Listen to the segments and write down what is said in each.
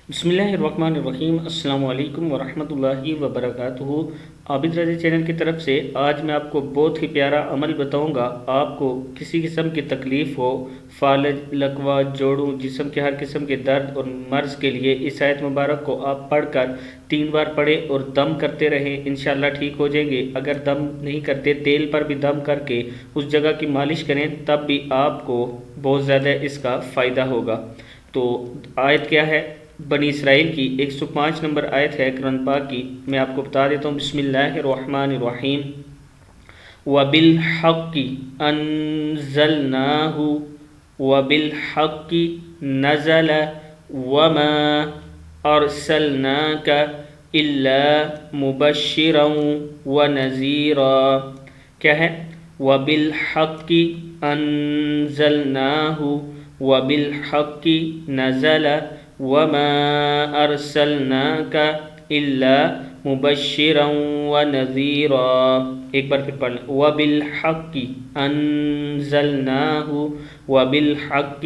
بسم اللہ الرحمن الرحیم۔ السلام علیکم ورحمۃ اللہ وبرکاتہ۔ عابد رضی چینل کی طرف سے آج میں آپ کو بہت ہی پیارا عمل بتاؤں گا۔ آپ کو کسی قسم کی تکلیف ہو، فالج، لکوہ، جوڑوں، جسم کے ہر قسم کے درد اور مرض کے لیے اس آیت مبارک کو آپ پڑھ کر 3 بار پڑھیں اور دم کرتے رہیں، انشاءاللہ ٹھیک ہو جائیں گے۔ اگر دم نہیں کرتے، تیل پر بھی دم کر کے اس جگہ کی مالش کریں، تب بھی آپ کو بہت زیادہ اس کا فائدہ ہوگا۔ تو آیت کیا ہے؟ بنی اسرائیل کی 105 نمبر آیت ہے قرآن پاک کی، میں آپ کو بتا دیتا ہوں۔ بسم اللہ الرحمن الرحیم۔ وَبِالْحَقِّ أَنزَلْنَاهُ وَبِالْحَقِّ نَزَلَ وَمَا أَرْسَلْنَاكَ إِلَّا مُبَشِّرًا وَنَذِيرًا۔ کیا ہے؟ وَبِالْحَقِّ أَنزَلْنَاهُ وَبِالْحَقِّ نَزَلَ وَمَا أَرْسَلْنَاكَ إِلَّا مُبَشِّرًا وَنَذِيرًا۔ ایک بار پھر پڑھ لیں۔ وَبِالْحَقِّ أَنزَلْنَاهُ وَبِالْحَقِّ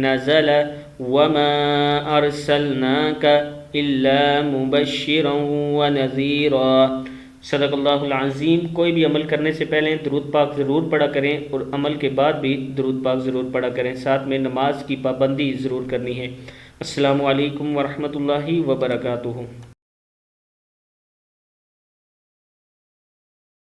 نَزَلَ وَمَا أَرْسَلْنَاكَ إِلَّا مُبَشِّرًا وَنَذِيرًا۔ صدق اللہ العظیم۔ کوئی بھی عمل کرنے سے پہلے درود پاک ضرور پڑھا کریں اور عمل کے بعد بھی درود پاک ضرور پڑھا کریں، ساتھ میں نماز کی پابندی ضرور کرنی ہے۔ السلام علیکم ورحمۃ اللہ وبرکاتہ۔